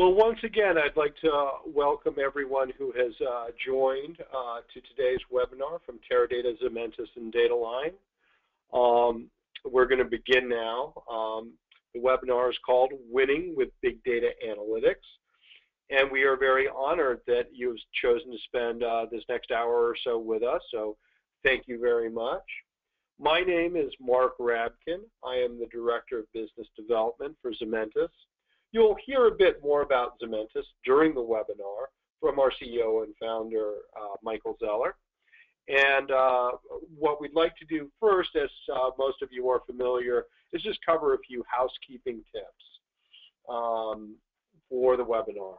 Well, once again, I'd like to welcome everyone who has joined to today's webinar from Teradata, Zementis, and Dataline. We're going to begin now. The webinar is called Winning with Big Data Analytics, and we are very honored that you've chosen to spend this next hour or so with us, so thank you very much. My name is Mark Rabkin. I am the Director of Business Development for Zementis. You'll hear a bit more about Zementis during the webinar from our CEO and founder, Michael Zeller. And what we'd like to do first, as most of you are familiar, is just cover a few housekeeping tips for the webinar.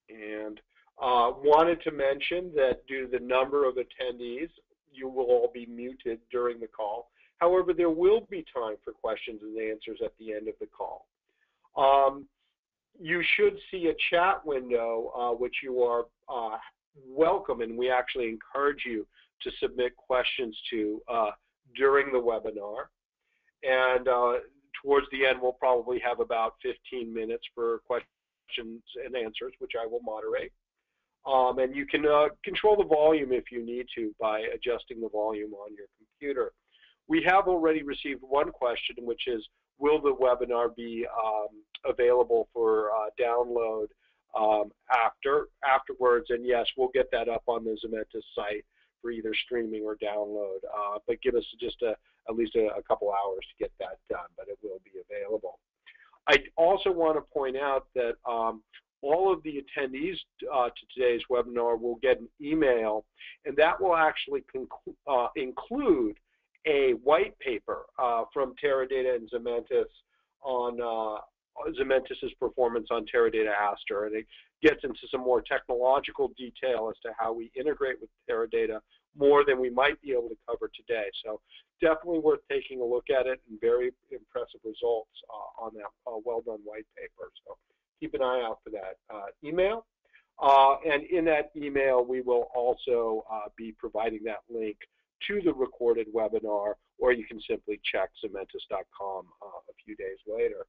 And wanted to mention that due to the number of attendees, you will all be muted during the call. However, there will be time for questions and answers at the end of the call. You should see a chat window, which you are welcome, and we actually encourage you to submit questions to during the webinar. And towards the end, we'll probably have about 15 minutes for questions and answers, which I will moderate. And you can control the volume if you need to by adjusting the volume on your computer. We have already received one question, which is, will the webinar be available for download afterwards? And yes, we'll get that up on the Zementis site for either streaming or download. But give us just at least a couple hours to get that done, but it will be available. I also want to point out that all of the attendees to today's webinar will get an email, and that will actually include a white paper from Teradata and Zementis on Zementis' performance on Teradata Aster, and it gets into some more technological detail as to how we integrate with Teradata more than we might be able to cover today. So definitely worth taking a look at it, and very impressive results on that well-done white paper. So keep an eye out for that email. And in that email, we will also be providing that link to the recorded webinar, or you can simply check Zementis.com a few days later.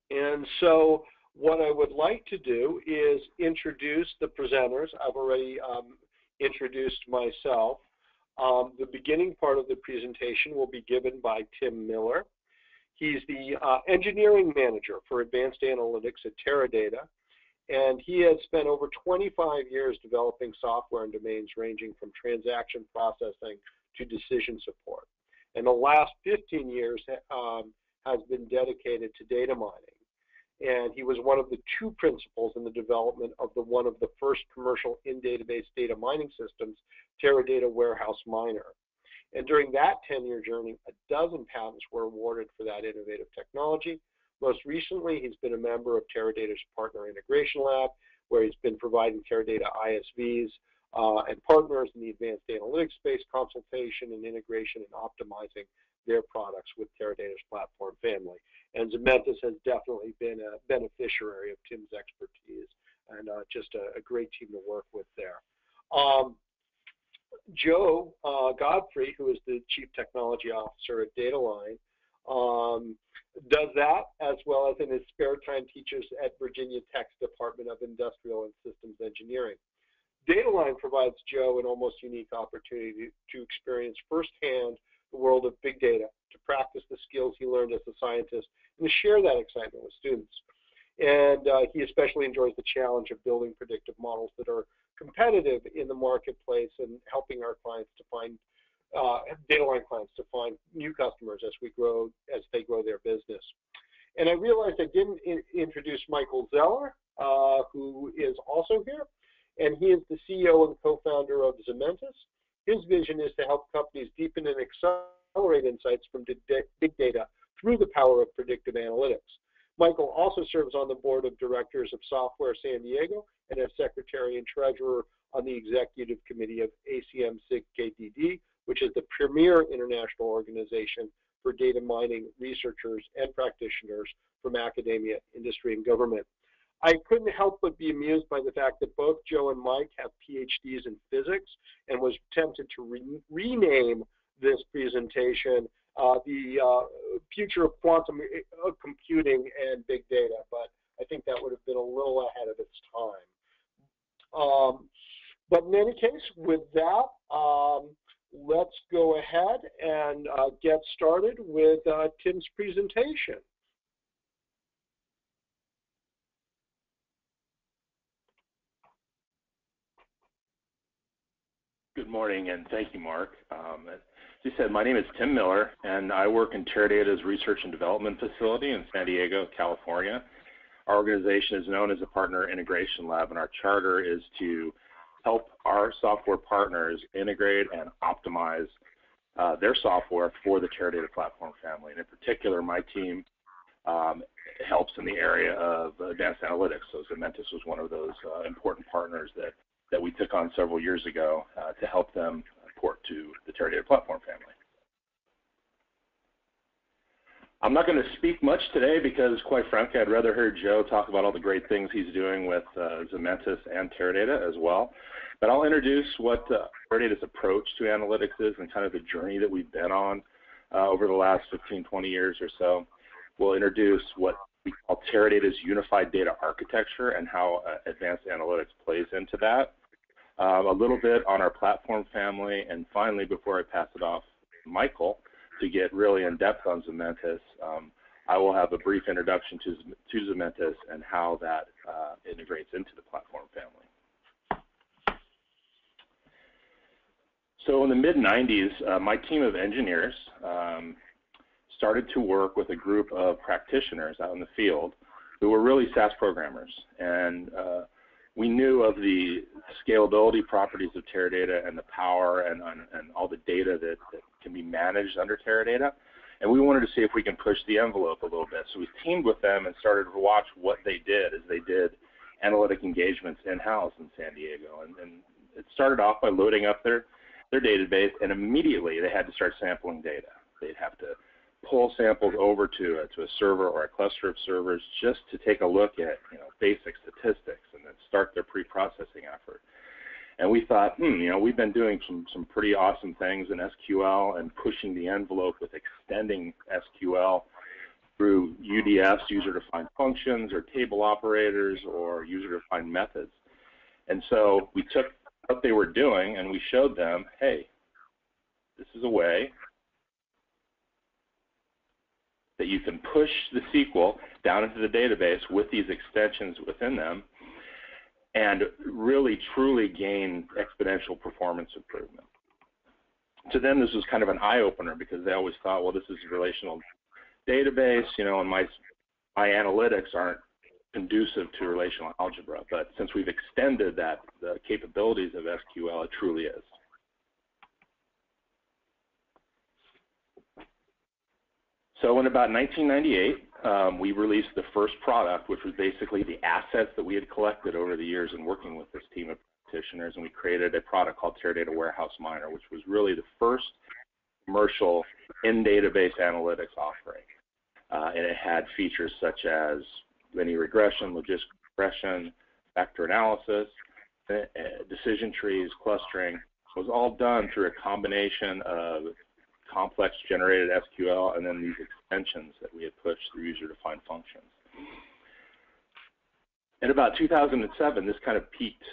And so what I would like to do is introduce the presenters. I've already introduced myself. The beginning part of the presentation will be given by Tim Miller. He's the engineering manager for advanced analytics at Teradata, and he has spent over 25 years developing software in domains ranging from transaction processing to decision support. And the last 15 years has been dedicated to data mining. And he was one of the two principals in the development of one of the first commercial in-database data mining systems, Teradata Warehouse Miner. And during that 10-year journey, a dozen patents were awarded for that innovative technology. Most recently, he's been a member of Teradata's Partner Integration Lab, where he's been providing Teradata ISVs and partners in the advanced analytics space consultation and integration and optimizing their products with Teradata's platform family. And Zementis has definitely been a beneficiary of Tim's expertise, and just a great team to work with there. Joe Godfrey, who is the Chief Technology Officer at Dataline, does that, as well as in his spare time teaches at Virginia Tech's Department of Industrial and Systems Engineering. Dataline provides Joe an almost unique opportunity to experience firsthand the world of big data, to practice the skills he learned as a scientist, and to share that excitement with students. And he especially enjoys the challenge of building predictive models that are competitive in the marketplace and helping our clients to find Dataline clients to find new customers as they grow their business. And I realized I didn't introduce Michael Zeller, who is also here, and he is the CEO and co-founder of Zementis. His vision is to help companies deepen and accelerate insights from big data through the power of predictive analytics. Michael also serves on the board of directors of Software San Diego and as secretary and treasurer on the executive committee of ACM-SIG-KDD, which is the premier international organization for data mining researchers and practitioners from academia, industry, and government. I couldn't help but be amused by the fact that both Joe and Mike have PhDs in physics, and was tempted to rename this presentation the future of quantum computing and big data, but I think that would have been a little ahead of its time. But in any case, with that, let's go ahead and get started with Tim's presentation. Good morning, and thank you, Mark. As you said, my name is Tim Miller, and I work in Teradata's Research and Development Facility in San Diego, California. Our organization is known as a Partner Integration Lab, and our charter is to help our software partners integrate and optimize their software for the Teradata platform family. And in particular, my team helps in the area of advanced analytics. So Zementis was one of those important partners that we took on several years ago to help them port to the Teradata platform family. I'm not going to speak much today because, quite frankly, I'd rather hear Joe talk about all the great things he's doing with Zementis and Teradata as well. But I'll introduce what Teradata's approach to analytics is and kind of the journey that we've been on over the last 15, 20 years or so. We'll introduce what we call Teradata's unified data architecture and how advanced analytics plays into that. A little bit on our platform family, and finally, before I pass it off to Michael to get really in depth on Zementis, I will have a brief introduction to Zementis and how that integrates into the platform family. So in the mid-90s, my team of engineers started to work with a group of practitioners out in the field who were really SAS programmers. And we knew of the scalability properties of Teradata and the power and all the data that can be managed under Teradata. And we wanted to see if we can push the envelope a little bit. So we teamed with them and started to watch what they did as they did analytic engagements in-house in San Diego. And it started off by loading up their database, and immediately they had to start sampling data. They'd have to pull samples over to a server or a cluster of servers just to take a look at basic statistics and then start their pre-processing effort. And we thought, we've been doing some pretty awesome things in SQL and pushing the envelope with extending SQL through UDFs, user-defined functions, or table operators, or user-defined methods. And so we took what they were doing and we showed them, hey, this is a way that you can push the SQL down into the database with these extensions within them and really truly gain exponential performance improvement. To them, this was kind of an eye-opener because they always thought, well, this is a relational database, and my analytics aren't conducive to relational algebra. But since we've extended the capabilities of SQL, it truly is. So in about 1998, we released the first product, which was basically the assets that we had collected over the years in working with this team of practitioners, and we created a product called Teradata Warehouse Miner, which was really the first commercial in-database analytics offering. And it had features such as linear regression, logistic regression, vector analysis, decision trees, clustering. It was all done through a combination of complex generated SQL and then these extensions that we had pushed through user-defined functions. In about 2007, this kind of piqued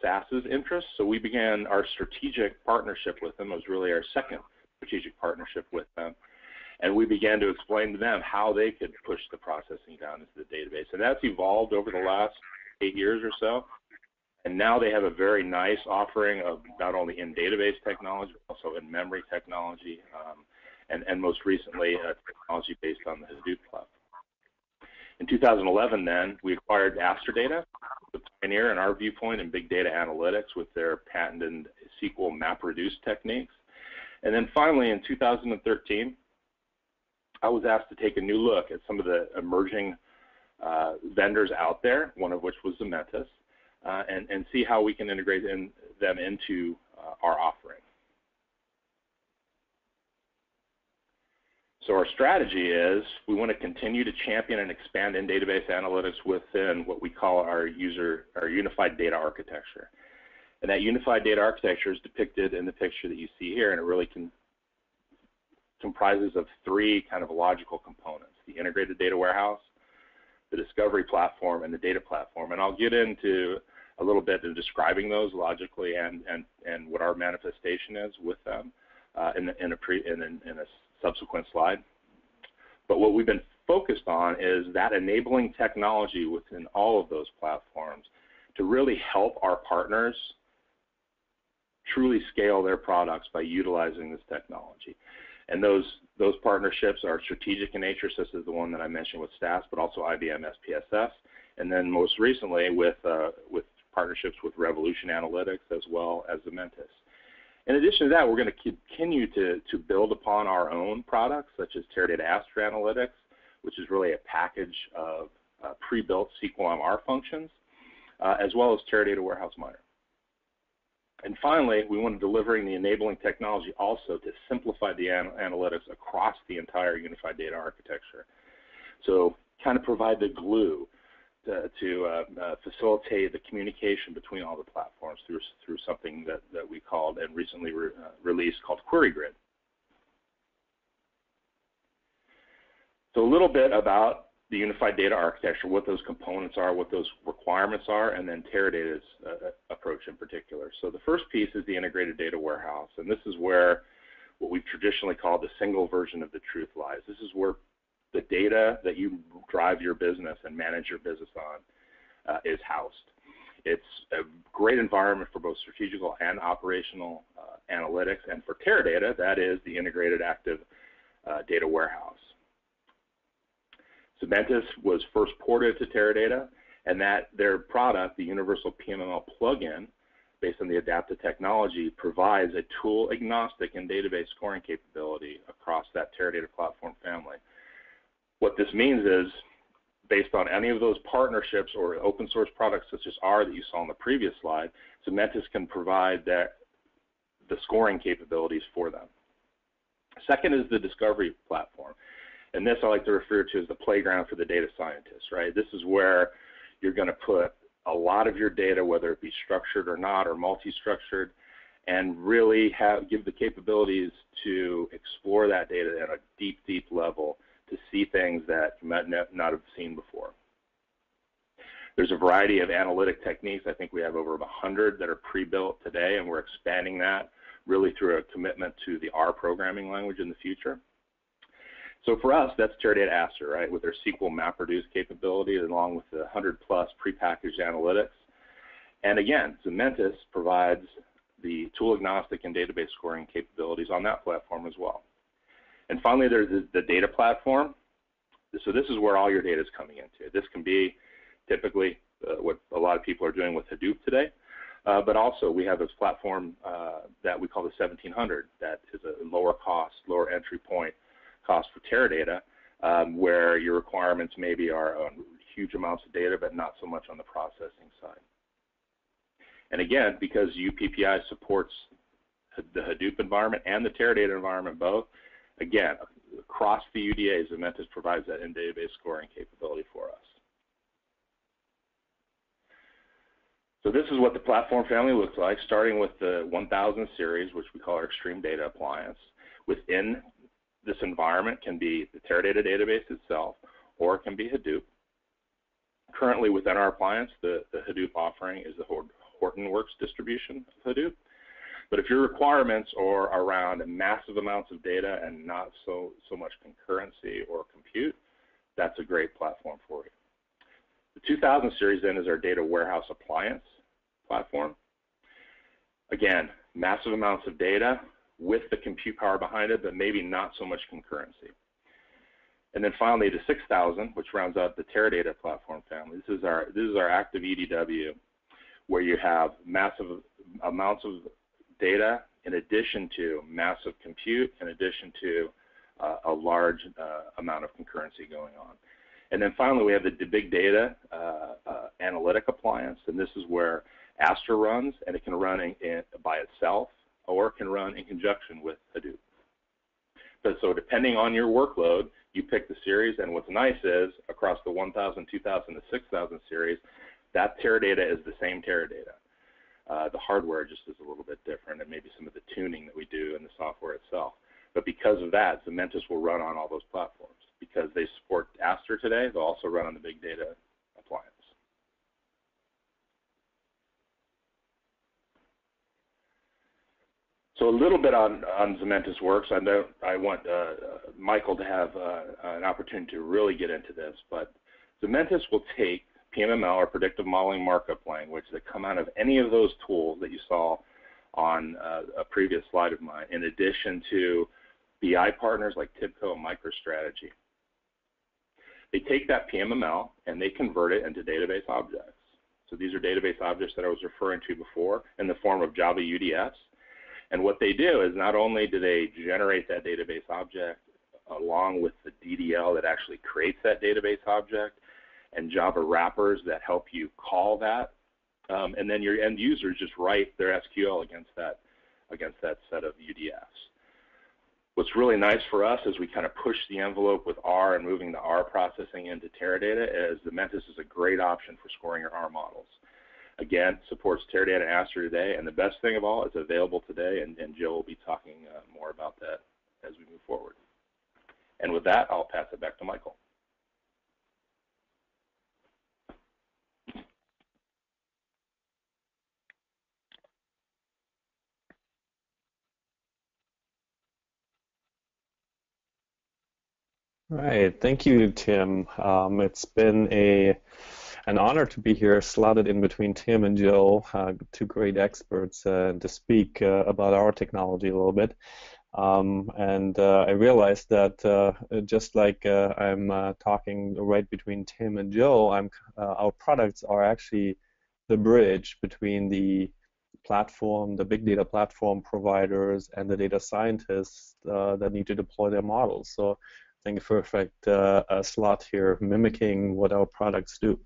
SAS's interest, so we began our strategic partnership with them. It was really our second strategic partnership with them, and we began to explain to them how they could push the processing down into the database. And that's evolved over the last 8 years or so. And now they have a very nice offering of not only in-database technology, but also in-memory technology, and most recently, technology based on the Hadoop platform. In 2011, then, we acquired Astrodata, the pioneer in our viewpoint in big data analytics with their patented SQL MapReduce techniques. And then finally, in 2013, I was asked to take a new look at some of the emerging vendors out there, one of which was Zementis. And see how we can integrate them into our offering. So our strategy is we want to continue to champion and expand in database analytics within what we call our unified data architecture. And that unified data architecture is depicted in the picture that you see here, and it really comprises of three kind of logical components: the integrated data warehouse, the discovery platform, and the data platform. And I'll get into a little bit in describing those logically and what our manifestation is with them in a subsequent slide. But what we've been focused on is that enabling technology within all of those platforms to really help our partners truly scale their products by utilizing this technology. And those partnerships are strategic in nature, such as the one that I mentioned with SAS, but also IBM SPSS, and then most recently with partnerships with Revolution Analytics as well as Zementis. In addition to that, we're going to continue to build upon our own products, such as Teradata Aster Analytics, which is really a package of pre-built SQL-MR functions, as well as Teradata Warehouse Miner. And finally, we want to delivering the enabling technology also to simplify the analytics across the entire unified data architecture. So kind of provide the glue to facilitate the communication between all the platforms through something that we called and recently released called QueryGrid. So a little bit about the unified data architecture, what those components are, what those requirements are, and then Teradata's approach in particular. So the first piece is the integrated data warehouse, and this is where what we've traditionally called the single version of the truth lies. This is where the data that you drive your business and manage your business on is housed. It's a great environment for both strategical and operational analytics, and for Teradata, that is the integrated active data warehouse. Zementis was first ported to Teradata, and that their product, the Universal PMML plugin, based on the adaptive technology, provides a tool-agnostic and database scoring capability across that Teradata platform family. What this means is, based on any of those partnerships or open source products such as R that you saw on the previous slide, Zementis can provide the scoring capabilities for them. Second is the discovery platform. And this I like to refer to as the playground for the data scientists, right? This is where you're going to put a lot of your data, whether it be structured or not, or multi-structured, and really give the capabilities to explore that data at a deep, deep level to see things that you might not have seen before. There's a variety of analytic techniques. I think we have over 100 that are pre-built today, and we're expanding that really through a commitment to the R programming language in the future. So for us, that's Teradata Aster, right, with their SQL MapReduce capability, along with the 100+ prepackaged analytics. And again, Zementis provides the tool-agnostic and database scoring capabilities on that platform as well. And finally, there's the data platform. So this is where all your data is coming into. This can be typically what a lot of people are doing with Hadoop today, but also we have this platform that we call the 1700 that is a lower cost, lower entry point cost for Teradata, where your requirements maybe are on huge amounts of data, but not so much on the processing side. And again, because UPPI supports the Hadoop environment and the Teradata environment both, again, across the UDAs, Zementis provides that in-database scoring capability for us. So this is what the platform family looks like, starting with the 1000 series, which we call our Extreme Data Appliance. Within this environment can be the Teradata database itself, or it can be Hadoop. Currently within our appliance, the Hadoop offering is the Hortonworks distribution of Hadoop. But if your requirements are around massive amounts of data and not so much concurrency or compute, that's a great platform for you. The 2000 series then is our data warehouse appliance platform. Again, massive amounts of data with the compute power behind it, but maybe not so much concurrency. And then finally, the 6000, which rounds out the Teradata platform family. This is our active EDW, where you have massive amounts of data in addition to massive compute, in addition to a large amount of concurrency going on. And then finally, we have the big data analytic appliance, and this is where Aster runs, and it can run by itself, or it can run in conjunction with Hadoop. So depending on your workload, you pick the series, and what's nice is, across the 1000, 2000, and 6000 series, that Teradata is the same Teradata. The hardware just is a little bit different, and maybe some of the tuning that we do in the software itself. But because of that, Zementis will run on all those platforms. Because they support Aster today, they'll also run on the big data appliance. So a little bit on Zementis Works. I want Michael to have an opportunity to really get into this, but Zementis will take PMML, or predictive modeling markup language, that come out of any of those tools that you saw on a previous slide of mine, in addition to BI partners like TIBCO and MicroStrategy. They take that PMML and they convert it into database objects. So these are database objects that I was referring to before in the form of Java UDFs. And what they do is not only do they generate that database object along with the DDL that actually creates that database object and Java wrappers that help you call that, and then your end users just write their SQL against that set of UDFs. What's really nice for us as we kind of push the envelope with R and moving the R processing into Teradata is Zementis is a great option for scoring your R models. Again, supports Teradata and Aster today, and the best thing of all, it's available today, and Jill will be talking more about that as we move forward. And with that, I'll pass it back to Michael. All right, thank you, Tim. It's been an honor to be here, slotted in between Tim and Jill, two great experts, to speak about our technology a little bit. I realized that just like I'm talking right between Tim and Jill, our products are actually the bridge between the platform, the big data platform providers, and the data scientists that need to deploy their models. So I think a perfect slot here, mimicking what our products do.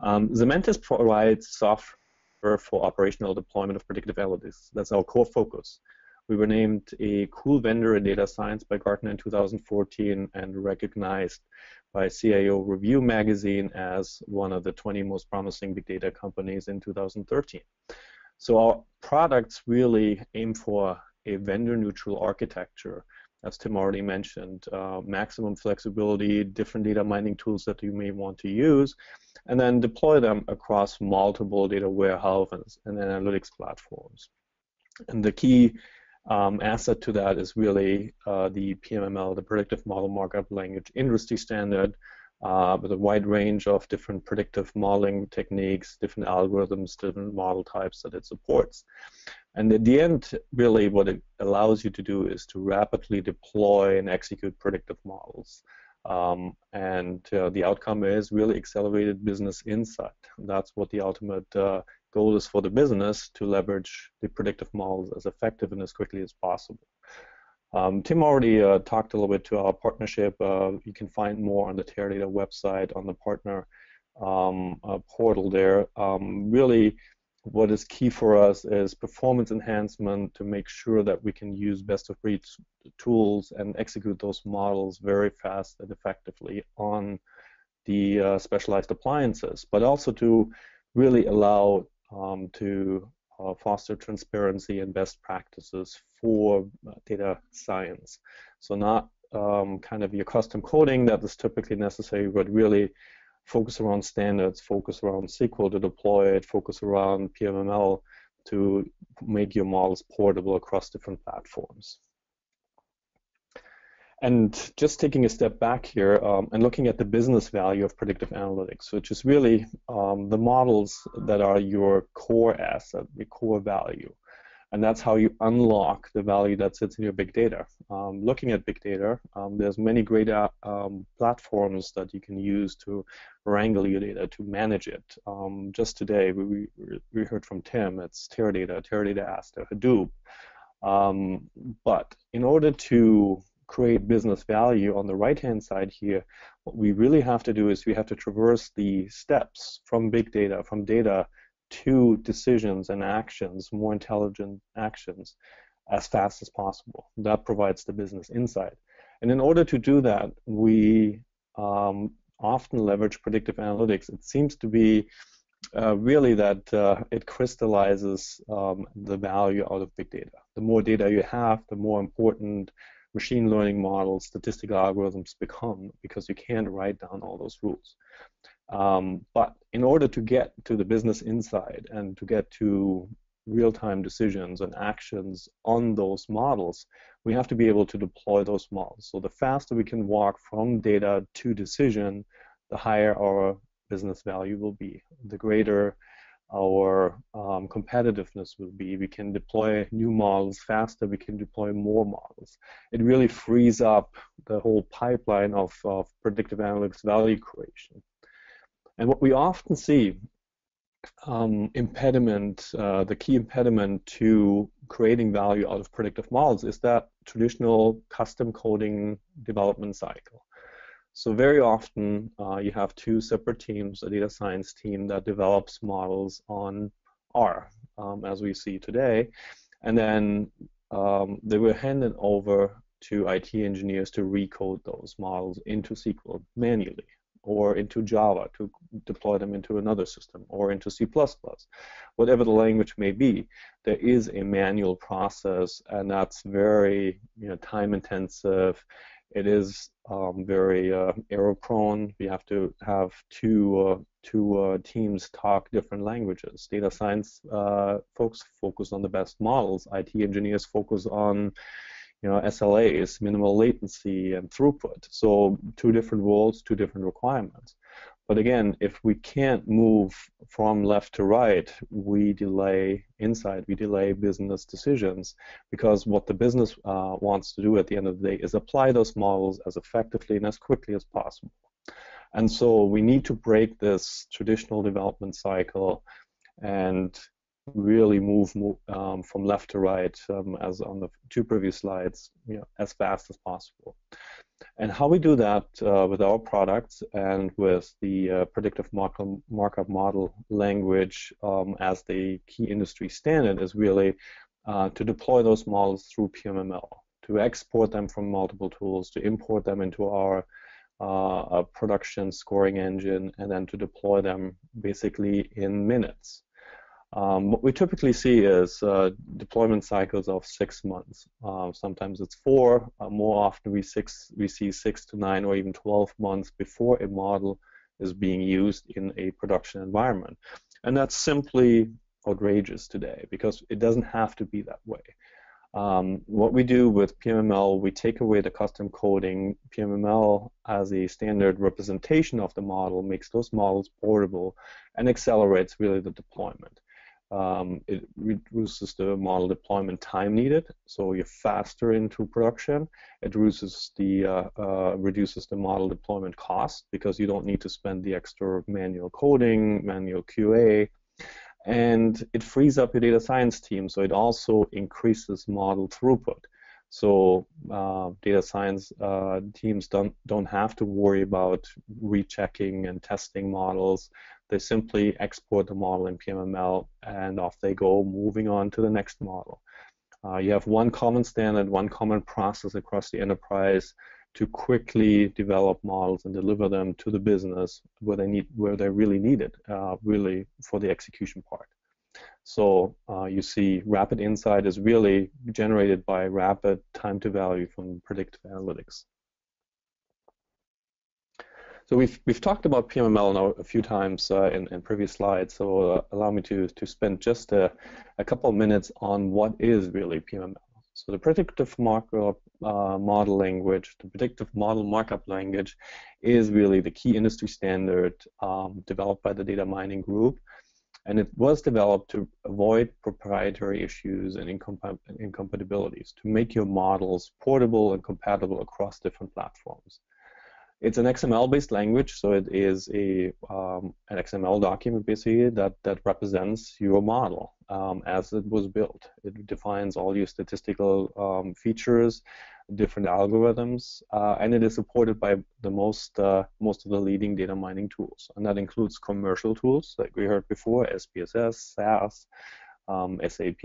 Zementis provides software for operational deployment of predictive analytics. That's our core focus. We were named a cool vendor in data science by Gartner in 2014 and recognized by CIO Review magazine as one of the 20 most promising big data companies in 2013. So our products really aim for a vendor-neutral architecture, as Tim already mentioned, maximum flexibility, different data mining tools that you may want to use, and then deploy them across multiple data warehouses and analytics platforms. And the key asset to that is really the PMML, the Predictive Model Markup Language industry standard, with a wide range of different predictive modeling techniques, different algorithms, different model types that it supports. And at the end, really what it allows you to do is to rapidly deploy and execute predictive models. The outcome is really accelerated business insight. That's what the ultimate goal is for the business, to leverage the predictive models as effective and as quickly as possible. Tim already talked a little bit to our partnership. You can find more on the Teradata website, on the partner portal there. Really, what is key for us is performance enhancement to make sure that we can use best-of-breed tools and execute those models very fast and effectively on the specialized appliances, but also to really allow to foster transparency and best practices for data science. So not kind of your custom coding that is typically necessary, but really focus around standards, focus around SQL to deploy it, focus around PMML to make your models portable across different platforms. And just taking a step back here and looking at the business value of predictive analytics, which is really the models that are your core asset, your core value. And that's how you unlock the value that sits in your big data. Looking at big data, there's many great platforms that you can use to wrangle your data, to manage it. Just today, we heard from Tim, it's Teradata, Teradata Aster, Hadoop. But in order to create business value on the right-hand side here, what we really have to do is we have to traverse the steps from big data, from data to decisions and actions, more intelligent actions, as fast as possible. That provides the business insight. And in order to do that, we often leverage predictive analytics. It seems to be really that it crystallizes the value out of big data. The more data you have, the more important machine learning models, statistical algorithms become, because you can't write down all those rules. But in order to get to the business insight and to get to real-time decisions and actions on those models, we have to be able to deploy those models. So the faster we can walk from data to decision, the higher our business value will be, the greater our competitiveness will be. We can deploy new models faster, we can deploy more models. It really frees up the whole pipeline of predictive analytics value creation. And what we often see, the key impediment to creating value out of predictive models is that traditional custom coding development cycle. So very often you have two separate teams, a data science team that develops models on R, as we see today, and then they were handed over to IT engineers to recode those models into SQL manually, or into Java to deploy them into another system, or into C++. Whatever the language may be, there is a manual process, and that's very time intensive. It is very error-prone. We have to have two teams talk different languages. Data science folks focus on the best models. IT engineers focus on SLAs, minimal latency, and throughput. So two different roles, two different requirements. But again, if we can't move from left to right, we delay insight, we delay business decisions, because what the business wants to do at the end of the day is apply those models as effectively and as quickly as possible. And so we need to break this traditional development cycle and really move from left to right, as on the two previous slides, as fast as possible. And how we do that with our products and with the predictive markup model language as the key industry standard is really to deploy those models through PMML, to export them from multiple tools, to import them into our production scoring engine, and then to deploy them basically in minutes. What we typically see is deployment cycles of 6 months. Sometimes it's 4. More often we see 6 to 9 or even 12 months before a model is being used in a production environment. And that's simply outrageous today, because it doesn't have to be that way. What we do with PMML, we take away the custom coding. PMML as a standard representation of the model makes those models portable and accelerates really the deployment. It reduces the model deployment time needed, so you're faster into production. It reduces the model deployment cost, because you don't need to spend the extra manual coding, manual QA, and it frees up your data science team, so it also increases model throughput. So data science teams don't have to worry about rechecking and testing models. They simply export the model in PMML, and off they go, moving on to the next model. You have one common standard, one common process across the enterprise to quickly develop models and deliver them to the business where they really need it, really for the execution part. So you see rapid insight is really generated by rapid time to value from predictive analytics. So we've talked about PMML now a few times in previous slides, so allow me to spend just a couple of minutes on what is really PMML. So the predictive markup model language, the predictive model markup language, is really the key industry standard developed by the data mining group, and it was developed to avoid proprietary issues and incompatibilities, to make your models portable and compatible across different platforms. It's an XML-based language, so it is an XML document basically that represents your model as it was built. It defines all your statistical features, different algorithms, and it is supported by the most of the leading data mining tools, and that includes commercial tools like we heard before, SPSS, SAS, SAP,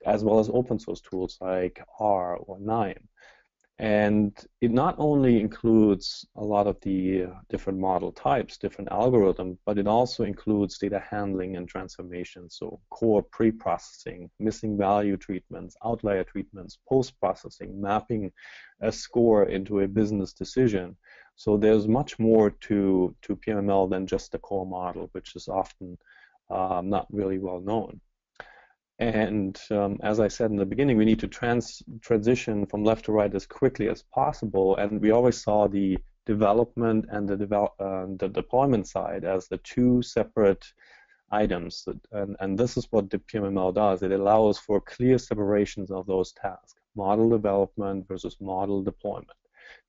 as well as open source tools like R or KNIME. And it not only includes a lot of the different model types, different algorithms, but it also includes data handling and transformation. So core pre-processing, missing value treatments, outlier treatments, post-processing, mapping a score into a business decision. So there's much more to PMML than just the core model, which is often not really well known. And as I said in the beginning, we need to transition from left to right as quickly as possible. And we always saw the development and the deployment side as the two separate items. And this is what the PMML does. It allows for clear separations of those tasks: model development versus model deployment.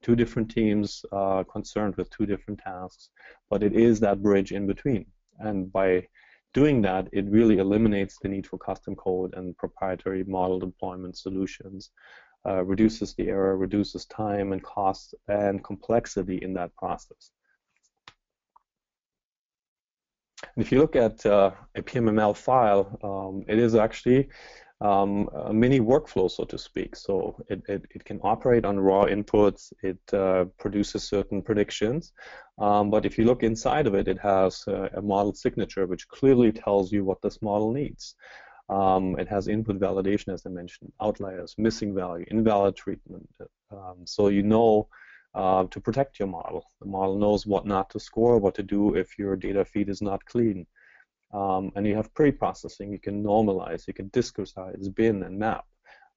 Two different teams concerned with two different tasks, but it is that bridge in between. And by doing that, it really eliminates the need for custom code and proprietary model deployment solutions, reduces the error, reduces time and cost and complexity in that process. And if you look at a PMML file, it is actually a mini workflow, so to speak. So it can operate on raw inputs. It produces certain predictions. But if you look inside of it, it has a model signature, which clearly tells you what this model needs. It has input validation, as I mentioned, outliers, missing value, invalid treatment. So you know to protect your model. The model knows what not to score, what to do if your data feed is not clean. And you have pre-processing. You can normalize, you can discretize, bin, and map.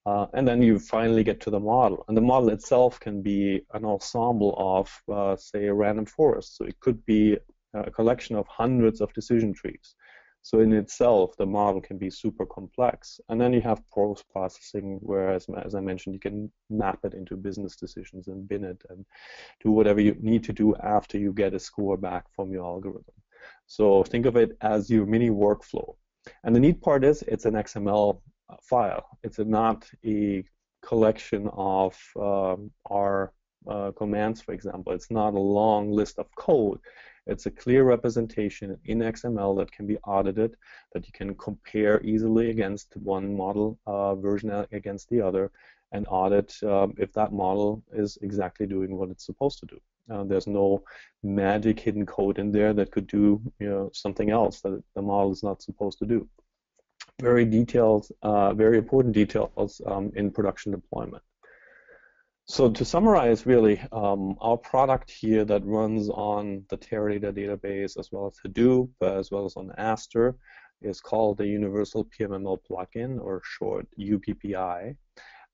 And then you finally get to the model. And the model itself can be an ensemble of, say, a random forest. So it could be a collection of hundreds of decision trees. So in itself, the model can be super complex. And then you have post-processing, where, as I mentioned, you can map it into business decisions and bin it and do whatever you need to do after you get a score back from your algorithm. So think of it as your mini workflow. And the neat part is it's an XML file. It's not a collection of our commands, for example. It's not a long list of code. It's a clear representation in XML that can be audited, that you can compare easily against one model version against the other, and audit if that model is exactly doing what it's supposed to do. There's no magic hidden code in there that could do something else that the model is not supposed to do. Very detailed, very important details in production deployment. So to summarize, really, our product here that runs on the Teradata database as well as Hadoop, as well as on Aster, is called the Universal PMML Plugin, or short UPPI.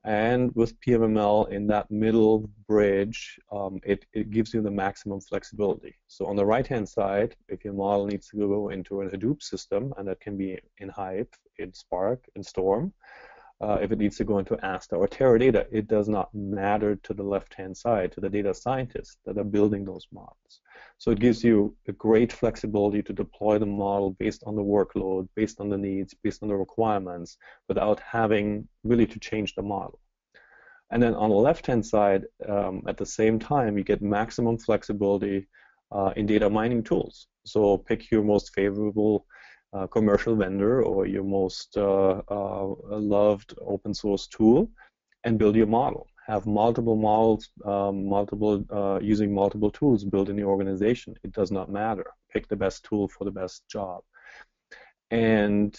And with PMML in that middle bridge, it gives you the maximum flexibility. So on the right-hand side, if your model needs to go into a Hadoop system, and that can be in Hive, in Spark, in Storm, if it needs to go into Aster or Teradata, it does not matter to the left-hand side, to the data scientists that are building those models. So it gives you a great flexibility to deploy the model based on the workload, based on the needs, based on the requirements, without having really to change the model. And then on the left-hand side, at the same time, you get maximum flexibility in data mining tools. So pick your most favorable commercial vendor or your most loved open source tool and build your model. Have multiple models, using multiple tools built in the organization. It does not matter. Pick the best tool for the best job. And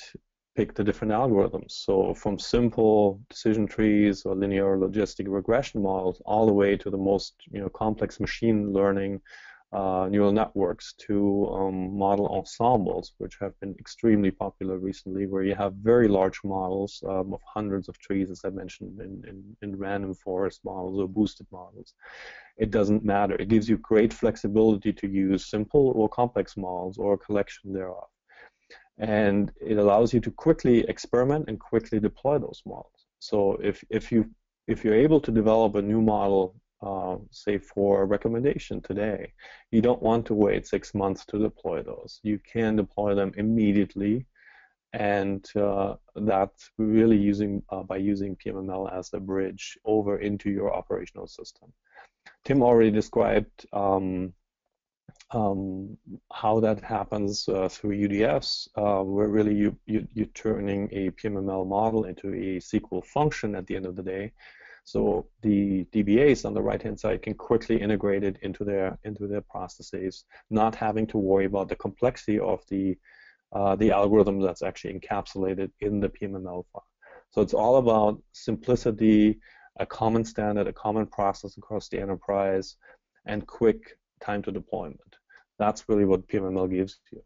pick the different algorithms. So from simple decision trees or linear logistic regression models all the way to the most complex machine learning neural networks to model ensembles, which have been extremely popular recently, where you have very large models of hundreds of trees, as I mentioned, in random forest models or boosted models. It doesn't matter. It gives you great flexibility to use simple or complex models or a collection thereof. And it allows you to quickly experiment and quickly deploy those models. So if you're able to develop a new model, say for a recommendation today, you don't want to wait 6 months to deploy those. You can deploy them immediately, and that's really by using PMML as a bridge over into your operational system. Tim already described how that happens through UDFs, where really you're turning a PMML model into a SQL function at the end of the day. So the DBAs on the right-hand side can quickly integrate it into their processes, not having to worry about the complexity of the algorithm that's actually encapsulated in the PMML file. So it's all about simplicity, a common standard, a common process across the enterprise, and quick time to deployment. That's really what PMML gives you.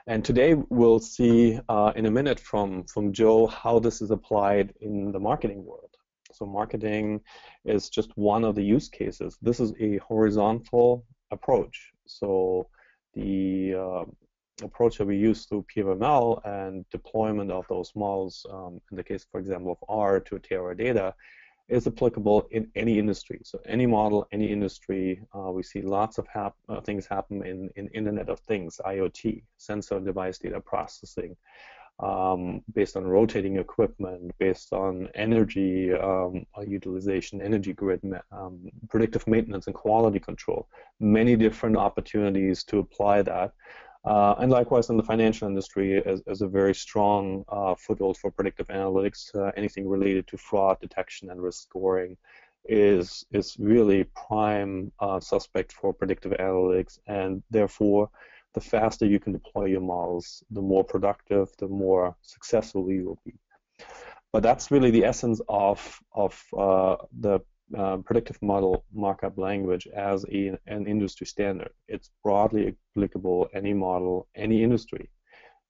And today we'll see in a minute from Joe how this is applied in the marketing world. So marketing is just one of the use cases. This is a horizontal approach. So the approach that we use through PMML and deployment of those models, in the case, for example, of R to Teradata, is applicable in any industry. So any model, any industry, we see lots of things happen in Internet of Things, IoT, sensor and device data processing, based on rotating equipment, based on energy utilization, energy grid, predictive maintenance and quality control. Many different opportunities to apply that. And likewise in the financial industry as a very strong foothold for predictive analytics. Anything related to fraud detection and risk scoring is really prime suspect for predictive analytics, and therefore the faster you can deploy your models, the more productive, the more successful you will be. But that's really the essence of the predictive model markup language as an industry standard. It's broadly applicable, any model, any industry.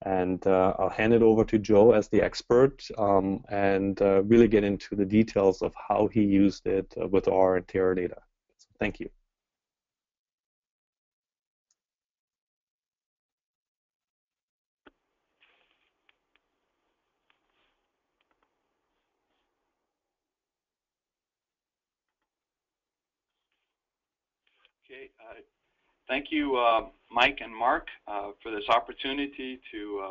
And I'll hand it over to Joe as the expert and really get into the details of how he used it with R and Teradata. So thank you. Okay, thank you, Mike and Mark, for this opportunity to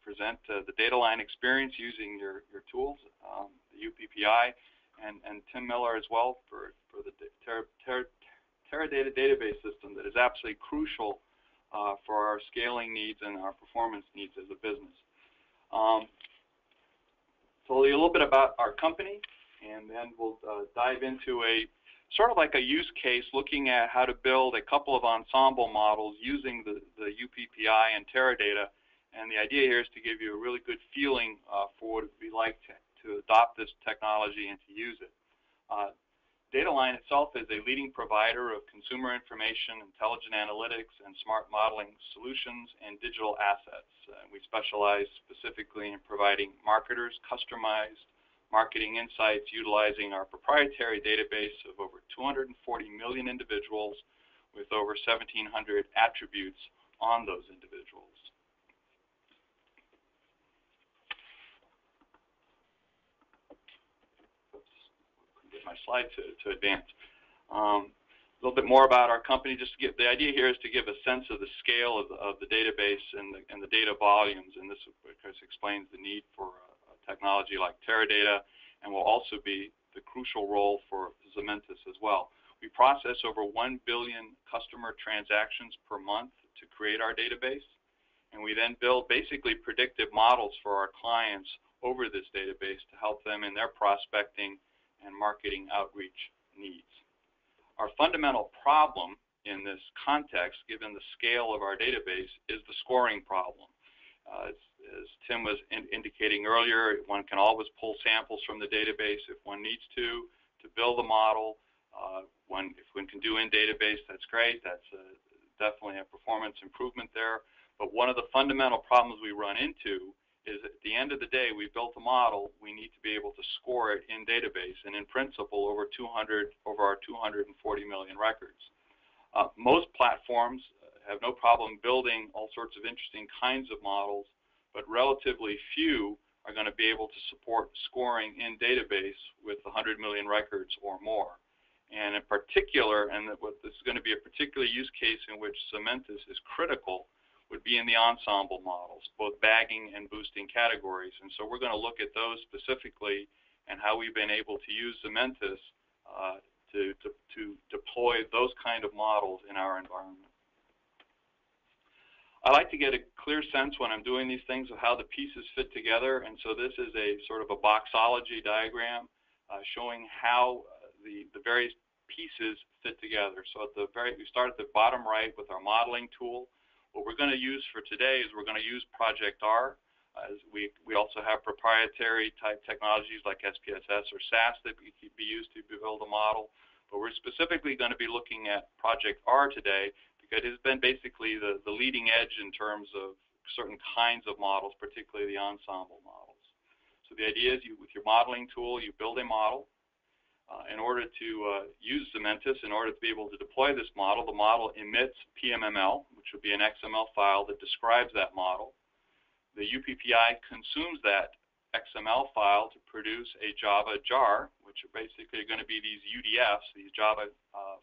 present the Dataline experience using your tools, the UPPI, and Tim Miller as well for the Teradata database system that is absolutely crucial for our scaling needs and our performance needs as a business. So a little bit about our company, and then we'll dive into a sort of like a use case looking at how to build a couple of ensemble models using the UPPI and Teradata. And the idea here is to give you a really good feeling for what it would be like to adopt this technology and to use it. Dataline itself is a leading provider of consumer information, intelligent analytics, and smart modeling solutions and digital assets. We specialize specifically in providing marketers customized marketing insights utilizing our proprietary database of over 240 million individuals with over 1,700 attributes on those individuals. Get my slide to advance. A little bit more about our company. Just to get the idea here is to give a sense of the scale of the database and the data volumes, and this of course explains the need for technology like Teradata, and will also be the crucial role for Zementis as well. We process over 1 billion customer transactions per month to create our database, and we then build basically predictive models for our clients over this database to help them in their prospecting and marketing outreach needs. Our fundamental problem in this context, given the scale of our database, is the scoring problem. As Tim was indicating earlier, one can always pull samples from the database if one needs to build a model. If one can do in database, that's great. That's definitely a performance improvement there. But one of the fundamental problems we run into is at the end of the day, we built a model, we need to be able to score it in database, and in principle over our 240 million records. Most platforms have no problem building all sorts of interesting kinds of models, but relatively few are going to be able to support scoring in database with 100 million records or more. And in particular, and what this is going to be a particular use case in which Zementis is critical, would be in the ensemble models, both bagging and boosting categories. And so we're going to look at those specifically and how we've been able to use Zementis to deploy those kind of models in our environment. I like to get a clear sense when I'm doing these things of how the pieces fit together, and so this is a sort of a boxology diagram showing how the various pieces fit together. So we start at the bottom right with our modeling tool. What we're going to use for today is we're going to use Project R. We also have proprietary type technologies like SPSS or SAS that can be used to build a model. But we're specifically going to be looking at Project R today because it has been basically the leading edge in terms of certain kinds of models, particularly the ensemble models. So the idea is with your modeling tool, you build a model. In order to use Zementis, in order to be able to deploy this model, the model emits PMML, which would be an XML file that describes that model. The UPPI consumes that XML file to produce a Java jar, which are basically going to be these UDFs, these Java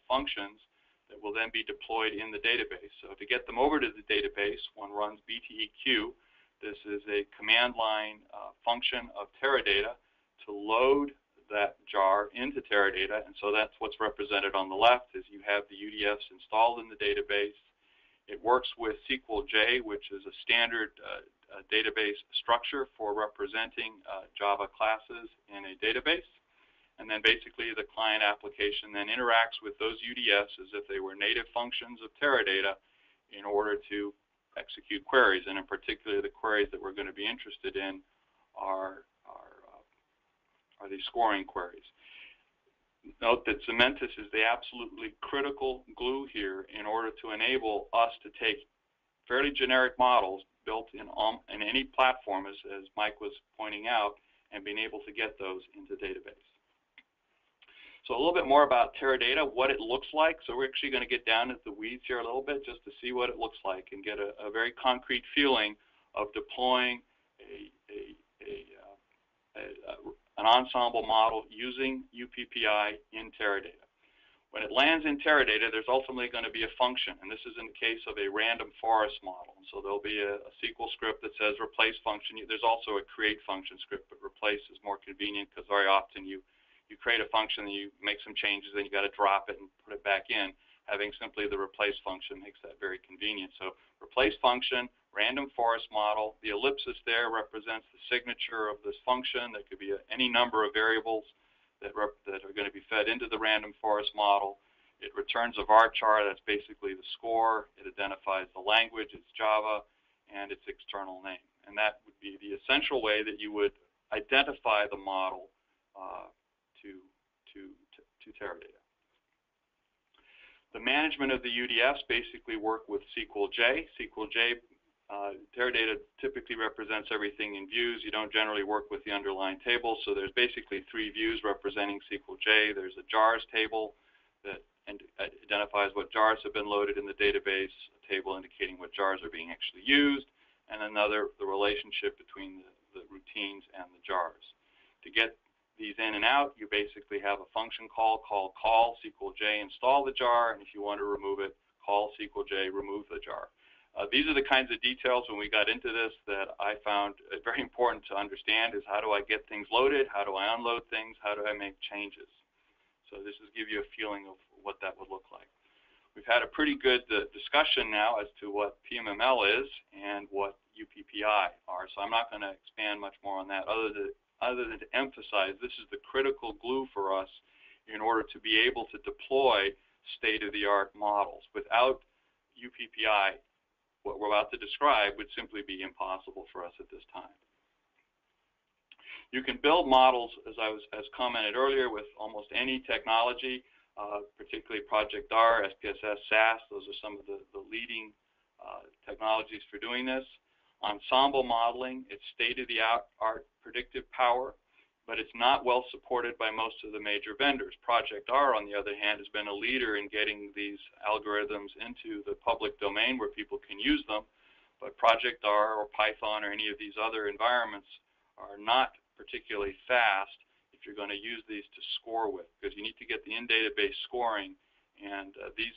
functions that will then be deployed in the database. So to get them over to the database, one runs BTEQ. This is a command line function of Teradata to load that jar into Teradata, and so that's what's represented on the left is you have the UDFs installed in the database. It works with SQL-J, which is a standard database structure for representing Java classes in a database. And then basically the client application then interacts with those UDFs as if they were native functions of Teradata in order to execute queries. And in particular, the queries that we're going to be interested in are these scoring queries. Note that Zementis is the absolutely critical glue here in order to enable us to take fairly generic models built in any platform, as Mike was pointing out, and being able to get those into database. So a little bit more about Teradata, what it looks like. So we're actually going to get down into the weeds here a little bit just to see what it looks like and get a very concrete feeling of deploying an ensemble model using UPPI in Teradata. When it lands in Teradata, there's ultimately going to be a function, and this is in the case of a random forest model. So there'll be a SQL script that says replace function. There's also a create function script, but replace is more convenient because very often you create a function and you make some changes, then you got to drop it and put it back in. Having simply the replace function makes that very convenient. So replace function, random forest model. The ellipsis there represents the signature of this function. There could be any number of variables that are going to be fed into the random forest model. It returns a varchar, that's basically the score. It identifies the language, it's Java, and its external name. And that would be the essential way that you would identify the model to Teradata. The management of the UDFs basically work with SQL-J. SQL-J, Teradata typically represents everything in views. You don't generally work with the underlying table, so there's basically 3 views representing SQL-J. There's a jars table that identifies what jars have been loaded in the database, a table indicating what jars are being actually used, and another, the relationship between the routines and the jars. To get these in and out, you basically have a function call SQL-J, install the jar, and if you want to remove it, call SQL-J, remove the jar. These are the kinds of details when we got into this that I found very important to understand is how do I get things loaded, how do I unload things, how do I make changes. So this is give you a feeling of what that would look like. We've had a pretty good discussion now as to what PMML is and what UPPI are, so I'm not going to expand much more on that other than to emphasize this is the critical glue for us in order to be able to deploy state-of-the-art models. Without UPPI, what we're about to describe would simply be impossible for us at this time. You can build models, as commented earlier, with almost any technology, particularly Project R, SPSS, SAS. Those are some of the leading technologies for doing this. Ensemble modeling, it's state-of-the-art predictive power, but it's not well supported by most of the major vendors. Project R, on the other hand, has been a leader in getting these algorithms into the public domain where people can use them, but Project R or Python or any of these other environments are not particularly fast if you're going to use these to score with, because you need to get the in-database scoring, and these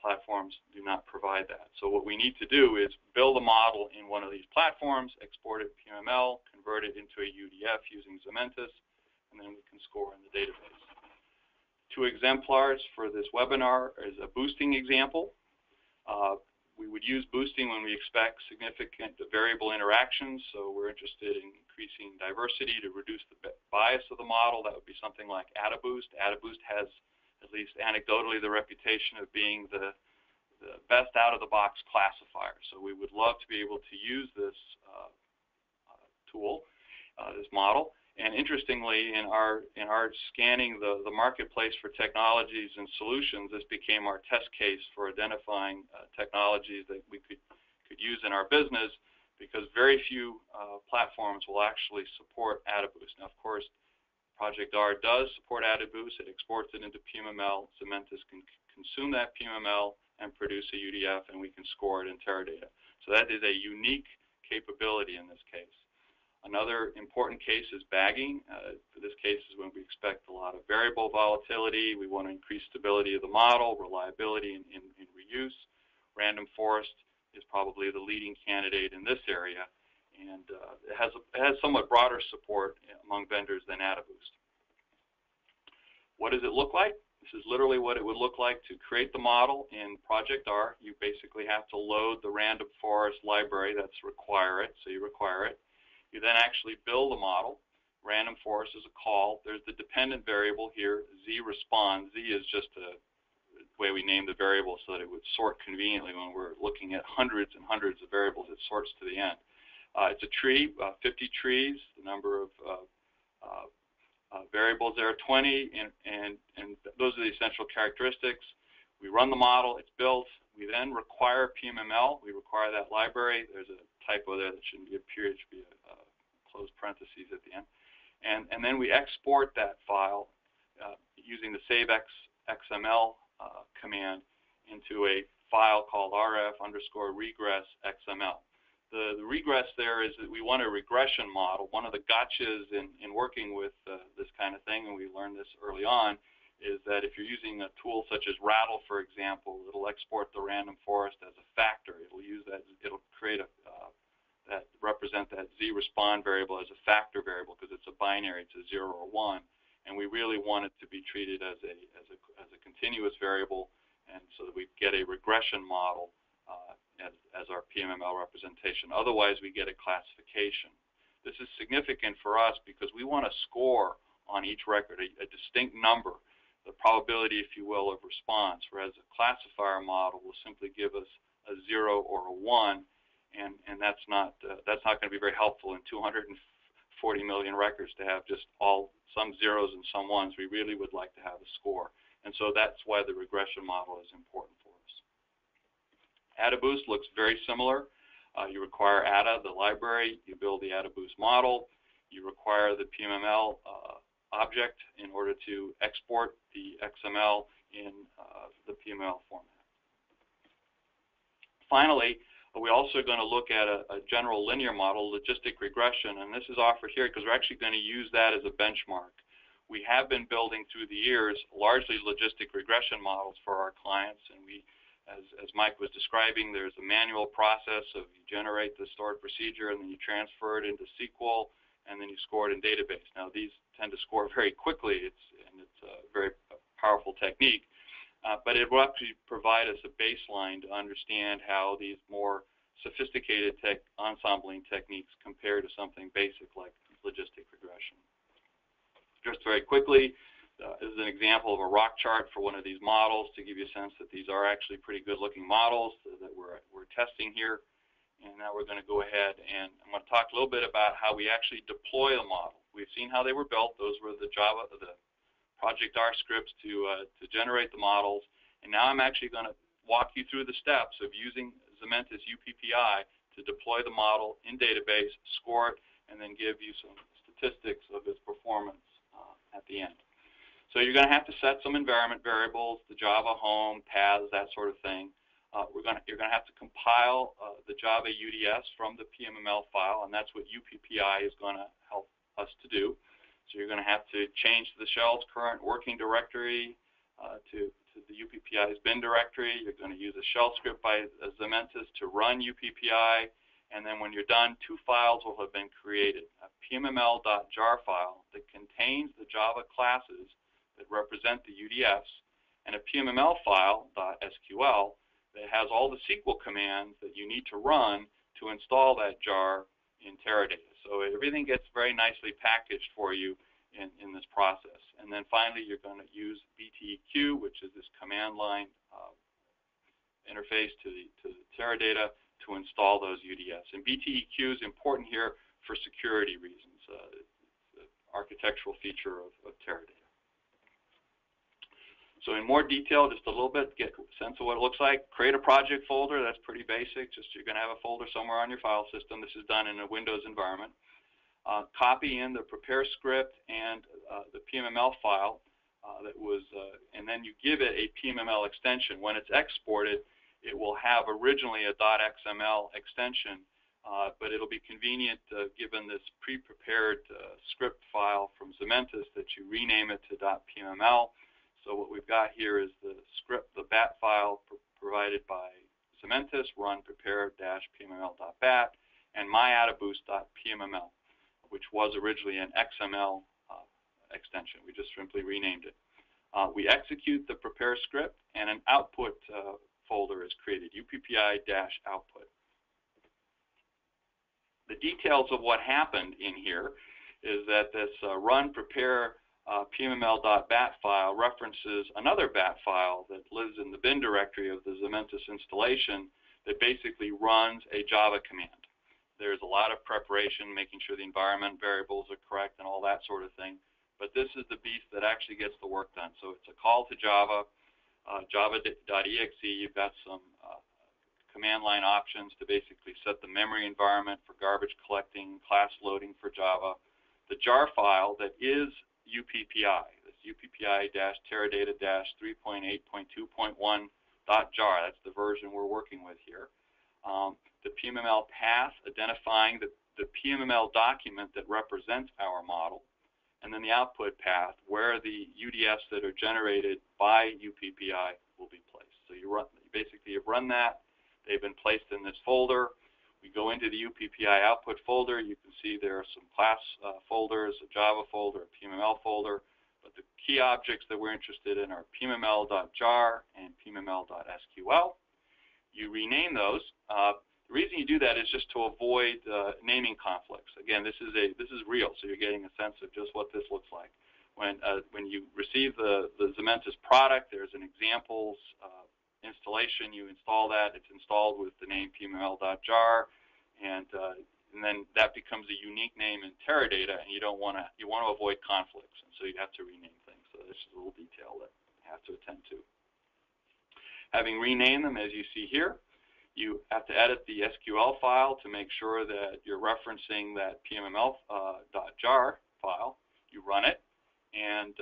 platforms do not provide that. So what we need to do is build a model in one of these platforms, export it PMML, convert it into a UDF using Zementis, and then we can score in the database. 2 exemplars for this webinar is a boosting example. We would use boosting when we expect significant variable interactions, so we're interested in increasing diversity to reduce the bias of the model. That would be something like AdaBoost. AdaBoost has, at least anecdotally, the reputation of being the best out-of-the-box classifier. So we would love to be able to use this tool, this model. And interestingly, in our scanning the marketplace for technologies and solutions, this became our test case for identifying technologies that we could use in our business, because very few platforms will actually support AdaBoost. Now, of course, Project R does support AdaBoost. It exports it into PMML. Zementis can consume that PMML and produce a UDF, and we can score it in Teradata. So that is a unique capability in this case. Another important case is bagging. For this case is when we expect a lot of variable volatility. We want to increase stability of the model, reliability in reuse. Random forest is probably the leading candidate in this area, and it has somewhat broader support among vendors than AdaBoost. What does it look like? This is literally what it would look like to create the model in Project R. You basically have to load the random forest library. That's require it, so you require it. You then actually build a model. Random forest is a call. There's the dependent variable here, z_respond. Z is just the way we name the variable so that it would sort conveniently when we're looking at hundreds and hundreds of variables. It sorts to the end. It's a tree, 50 trees. The number of variables there are 20, and those are the essential characteristics. We run the model. It's built. We then require PMML. We require that library. There's a typo there that shouldn't be a period. It should be a closed parentheses at the end. And then we export that file using the save XML command into a file called rf_regress XML. The regress there is that we want a regression model. One of the gotchas in working with this kind of thing, and we learned this early on, is that if you're using a tool such as Rattle, for example, it'll export the random forest as a factor. It'll use that. It'll create represent that z_respond variable as a factor variable because it's a binary. It's a 0 or 1, and we really want it to be treated as a continuous variable, and so that we get a regression model as our PMML representation. Otherwise, we get a classification. This is significant for us because we want to score on each record a distinct number, the probability, if you will, of response, whereas a classifier model will simply give us a 0 or a 1, and that's not going to be very helpful in 240 million records to have just some zeros and some ones. We really would like to have a score, and so that's why the regression model is important for us. AdaBoost looks very similar. You require Ada, the library. You build the AdaBoost model. You require the PMML object in order to export the XML in the PMML format. Finally, we're also going to look at a general linear model, logistic regression, and this is offered here because we're actually going to use that as a benchmark. We have been building through the years largely logistic regression models for our clients, and we, as Mike was describing, there's a manual process of you generate the stored procedure and then you transfer it into SQL and then you score it in database. Now these tend to score very quickly, it's a very powerful technique. But it will actually provide us a baseline to understand how these more sophisticated ensembling techniques compare to something basic like logistic regression. Just very quickly, this is an example of a rock chart for one of these models to give you a sense that these are actually pretty good-looking models that we're testing here. And now we're going to go ahead and I'm going to talk a little bit about how we actually deploy the model. We've seen how they were built. Those were the Project R scripts to generate the models, and now I'm actually going to walk you through the steps of using Zementis UPPI to deploy the model in database, score it, and then give you some statistics of its performance at the end. So you're going to have to set some environment variables, the Java home, paths, that sort of thing. You're going to have to compile the Java UDS from the PMML file, and that's what UPPI is going to help us to do. So you're going to have to change the shell's current working directory to the UPPI's bin directory. You're going to use a shell script by Zementis to run UPPI. And then when you're done, two files will have been created, a PMML.jar file that contains the Java classes that represent the UDFs, and a PMML file, .sql, that has all the SQL commands that you need to run to install that jar in Teradata. So everything gets very nicely packaged for you in this process. And then finally, you're going to use BTEQ, which is this command line interface to the Teradata to install those UDFs. And BTEQ is important here for security reasons. It's an architectural feature of Teradata. So in more detail, just a little bit, get a sense of what it looks like. Create a project folder. That's pretty basic. Just you're going to have a folder somewhere on your file system. This is done in a Windows environment. Copy in the prepare script and the PMML file and then you give it a PMML extension. When it's exported, it will have originally a .xml extension, but it'll be convenient given this pre-prepared script file from Zementis that you rename it to .pmml. So what we've got here is the script, the bat file provided by Zementis, run prepare-pmml.bat, and myAdaBoost.pmml, which was originally an XML extension. We just simply renamed it. We execute the prepare script, and an output folder is created, UPPI-output. The details of what happened in here is that this run prepare PMML.bat file references another bat file that lives in the bin directory of the Zementis installation that basically runs a Java command. There's a lot of preparation, making sure the environment variables are correct and all that sort of thing. But this is the beast that actually gets the work done. So it's a call to Java, java.exe. You've got some command line options to basically set the memory environment for garbage collecting, class loading for Java. The jar file that is UPPI, this UPPI-Teradata-3.8.2.1.jar. That's the version we're working with here. The PMML path identifying the PMML document that represents our model, and then the output path where the UDFs that are generated by UPPI will be placed. So you basically have run that. They've been placed in this folder. We go into the UPPI output folder. You can see there are some class folders, a Java folder, a PMML folder. But the key objects that we're interested in are PMML.jar and PMML.sql. You rename those. The reason you do that is just to avoid naming conflicts. Again, this is real, so you're getting a sense of just what this looks like. When you receive the Zementis product, there's an examples installation. You install that. It's installed with the name PMML.jar, and then that becomes a unique name in Teradata, and you want to avoid conflicts, and so you have to rename things. So this is a little detail that you have to attend to. Having renamed them, as you see here, you have to edit the SQL file to make sure that you're referencing that PMML.jar file. You run it, and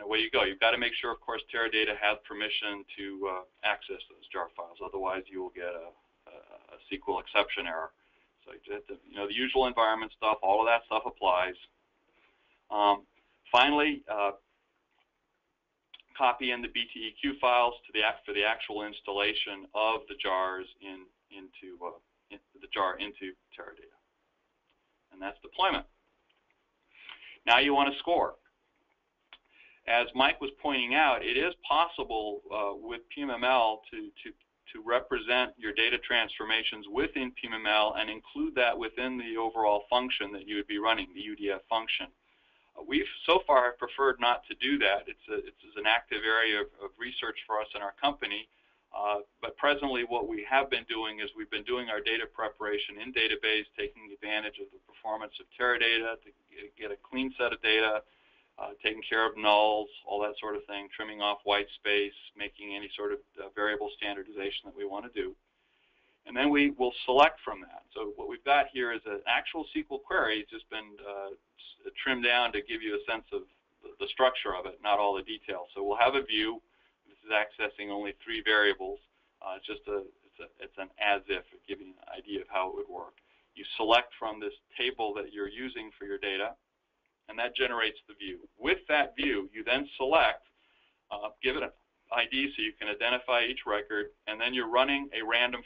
away you go. You've got to make sure, of course, Teradata has permission to access those jar files. Otherwise, you will get a SQL exception error. So you have to, the usual environment stuff, all of that stuff applies. Finally, copy in the BTEQ files for the actual installation of the jars into Teradata, and that's deployment. Now you want to score. As Mike was pointing out, it is possible with PMML to represent your data transformations within PMML and include that within the overall function that you would be running, the UDF function. We've so far preferred not to do that. It's an active area of research for us in our company. But presently what we have been doing is we've been doing our data preparation in database, taking advantage of the performance of Teradata to get a clean set of data, taking care of nulls, all that sort of thing, trimming off white space, making any sort of variable standardization that we want to do. And then we will select from that. So what we've got here is an actual SQL query. It's just been trimmed down to give you a sense of the structure of it, not all the details. So we'll have a view. This is accessing only 3 variables. It's an as-if, giving you an idea of how it would work. You select from this table that you're using for your data, and that generates the view. With that view, you then select, give it an ID so you can identify each record, and then you're running a random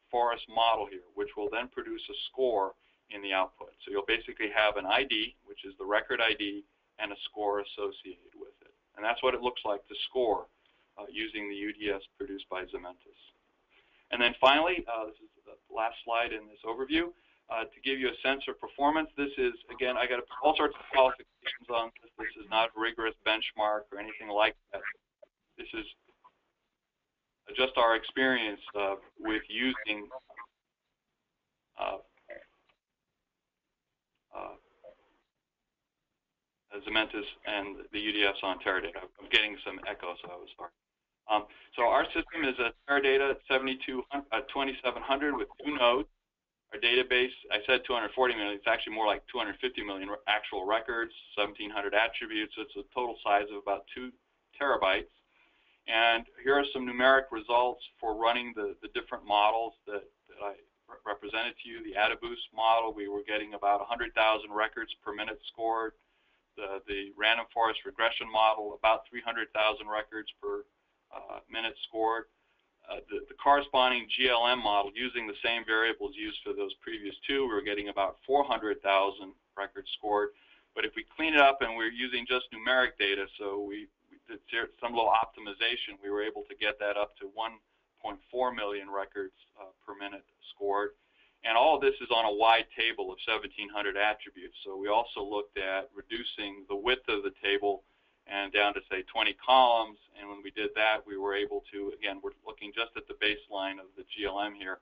forest model here, which will then produce a score in the output. So you'll basically have an ID, which is the record ID, and a score associated with it. And that's what it looks like to score using the UDFs produced by Zementis. And then finally, this is the last slide in this overview, to give you a sense of performance. This is, again, I got to put all sorts of qualifications on this. This is not a rigorous benchmark or anything like that. This is just our experience with using Zementis and the UDFs on Teradata. I'm getting some echo, so I was sorry. So our system is a Teradata 2700 with 2 nodes. Our database, I said 240 million, it's actually more like 250 million actual records, 1,700 attributes, so it's a total size of about 2 terabytes. And here are some numeric results for running the different models that I represented to you. The AdaBoost model, we were getting about 100,000 records per minute scored. The random forest regression model, about 300,000 records per minute scored. The corresponding GLM model, using the same variables used for those previous 2, we were getting about 400,000 records scored. But if we clean it up and we're using just numeric data, so we did some little optimization, we were able to get that up to 1.4 million records per minute scored. And all of this is on a wide table of 1,700 attributes. So we also looked at reducing the width of the table and down to, say, 20 columns. And when we did that, we were able to, again, we're looking just at the baseline of the GLM here,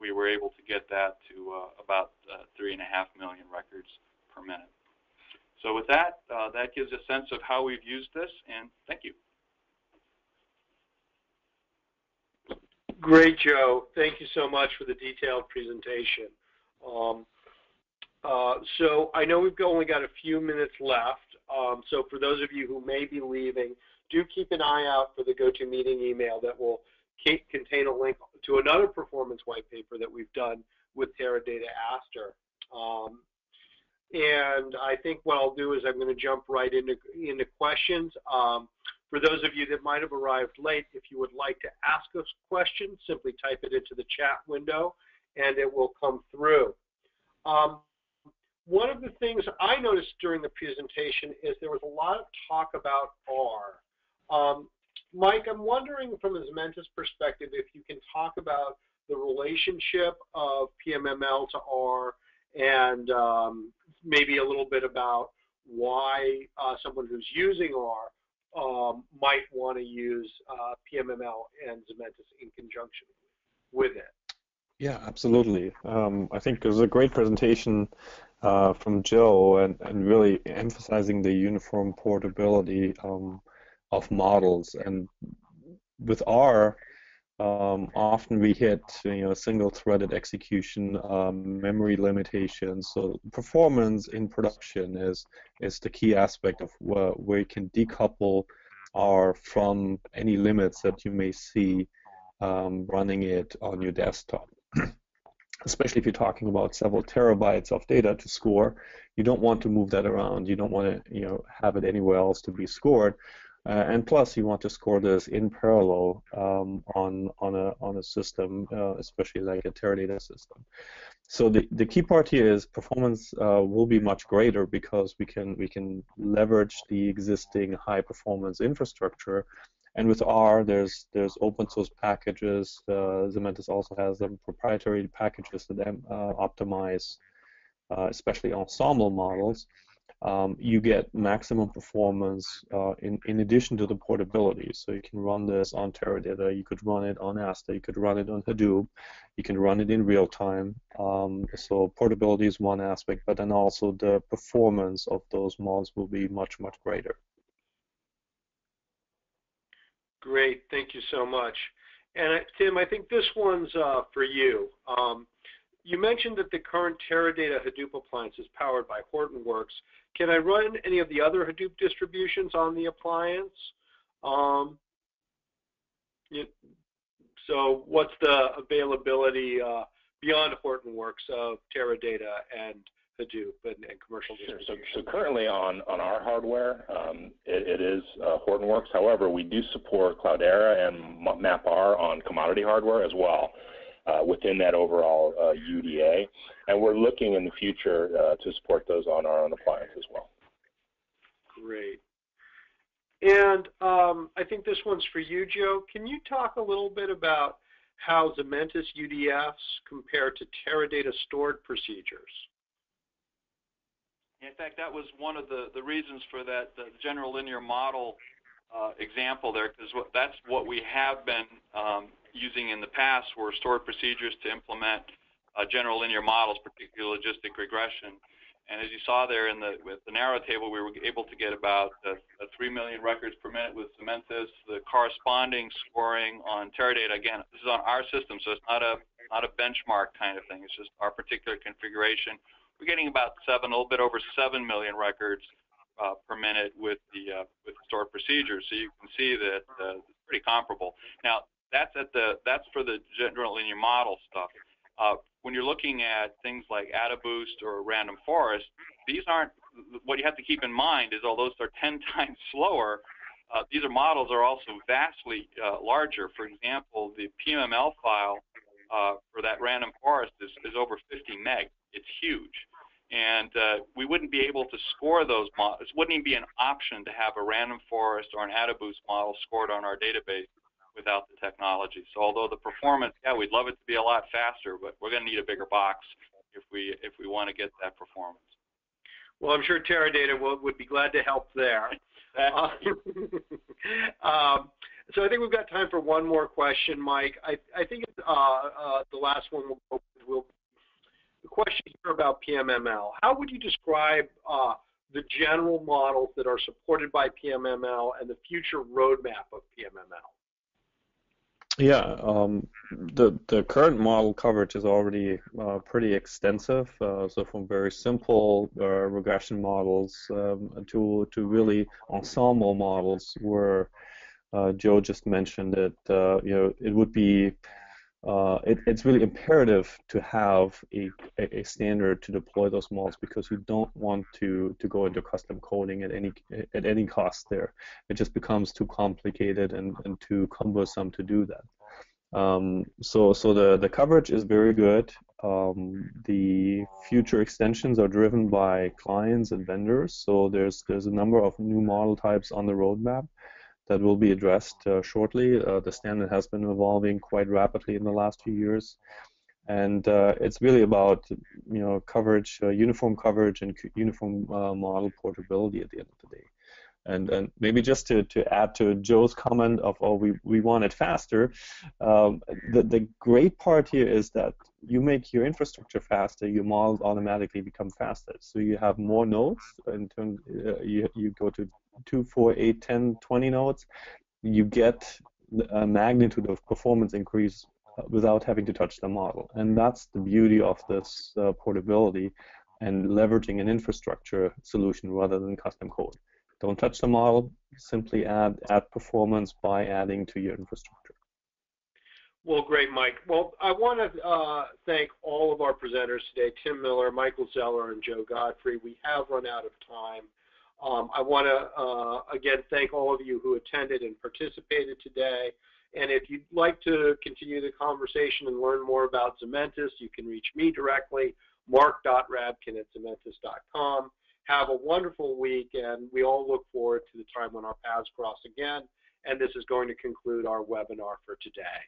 we were able to get that to about 3.5 million records per minute. So with that, that gives a sense of how we've used this, and thank you. Great, Joe. Thank you so much for the detailed presentation. So I know we've only got a few minutes left. So for those of you who may be leaving, do keep an eye out for the GoToMeeting email that will contain a link to another performance white paper that we've done with Teradata Aster. And I think what I'll do is I'm going to jump right into questions. For those of you that might have arrived late, if you would like to ask us questions, simply type it into the chat window and it will come through. One of the things I noticed during the presentation is there was a lot of talk about R. Mike, I'm wondering from a Zementis perspective if you can talk about the relationship of PMML to R and maybe a little bit about why someone who's using R might want to use PMML and Zementis in conjunction with it. Yeah, absolutely. I think it was a great presentation from Joe and really emphasizing the uniform portability of models. And with R, often we hit single-threaded execution, memory limitations. So performance in production is the key aspect of where you can decouple R from any limits that you may see running it on your desktop. Especially if you're talking about several terabytes of data to score, you don't want to move that around. You don't want to have it anywhere else to be scored. And plus, you want to score this in parallel on a system, especially like a Teradata system. So the key part here is performance will be much greater because we can leverage the existing high performance infrastructure. And with R, there's open source packages. Zementis also has some proprietary packages that optimize, especially ensemble models. You get maximum performance in addition to the portability. So you can run this on Teradata, you could run it on Aster, you could run it on Hadoop, you can run it in real time. So portability is one aspect, but then also the performance of those models will be much, much greater. Great, thank you so much. And Tim, I think this one's for you. You mentioned that the current Teradata Hadoop appliance is powered by Hortonworks. Can I run any of the other Hadoop distributions on the appliance? So what's the availability beyond Hortonworks of Teradata and Hadoop and commercial distribution? So currently on our hardware, it is Hortonworks. However, we do support Cloudera and MapR on commodity hardware as well within that overall UDA. And we're looking in the future to support those on our own appliance as well. Great. And I think this one's for you, Joe. Can you talk a little bit about how Zementis UDFs compare to Teradata stored procedures? In fact, that was one of the reasons for that general linear model example there, because that's what we have been using in the past were stored procedures to implement general linear models, particularly logistic regression. And as you saw there with the narrow table, we were able to get about 3 million records per minute with Zementis. The corresponding scoring on Teradata, again, this is on our system, so it's not a benchmark kind of thing. It's just our particular configuration. We're getting about a little bit over 7 million records per minute with the stored procedures. So you can see that it's pretty comparable. Now that's for the general linear model stuff. When you're looking at things like AdaBoost or Random Forest, these aren't, what you have to keep in mind is although they're 10 times slower, these models are also vastly larger. For example, the PMML file for that Random Forest is over 50 meg. It's huge. And we wouldn't be able to score those models. It wouldn't even be an option to have a Random Forest or an AdaBoost model scored on our database without the technology. So although the performance, yeah, we'd love it to be a lot faster, but we're going to need a bigger box if we want to get that performance. Well, I'm sure Teradata would be glad to help there. So I think we've got time for one more question, Mike. I think the last one the question here about PMML. How would you describe the general models that are supported by PMML and the future roadmap of PMML? Yeah, the current model coverage is already pretty extensive. So from very simple regression models to really ensemble models, where Joe just mentioned that it would be it's really imperative to have a standard to deploy those models, because you don't want to go into custom coding at any cost there. It just becomes too complicated and too cumbersome to do that. So the coverage is very good. The future extensions are driven by clients and vendors. So there's a number of new model types on the roadmap that will be addressed shortly. The standard has been evolving quite rapidly in the last few years, and it's really about coverage, uniform coverage, and uniform model portability at the end of the day. And maybe just to add to Joe's comment of, oh, we want it faster, the great part here is that you make your infrastructure faster, your models automatically become faster. So you have more nodes. In terms, you go to 2, 4, 8, 10, 20 nodes, you get a magnitude of performance increase without having to touch the model. And that's the beauty of this portability and leveraging an infrastructure solution rather than custom code. Don't touch the model, simply add performance by adding to your infrastructure. Well, great, Mike. Well, I want to thank all of our presenters today, Tim Miller, Michael Zeller, and Joe Godfrey. We have run out of time. I want to, again, thank all of you who attended and participated today. And if you'd like to continue the conversation and learn more about Zementis, you can reach me directly, mark.rabkin@zementis.com. Have a wonderful week, and we all look forward to the time when our paths cross again. And this is going to conclude our webinar for today.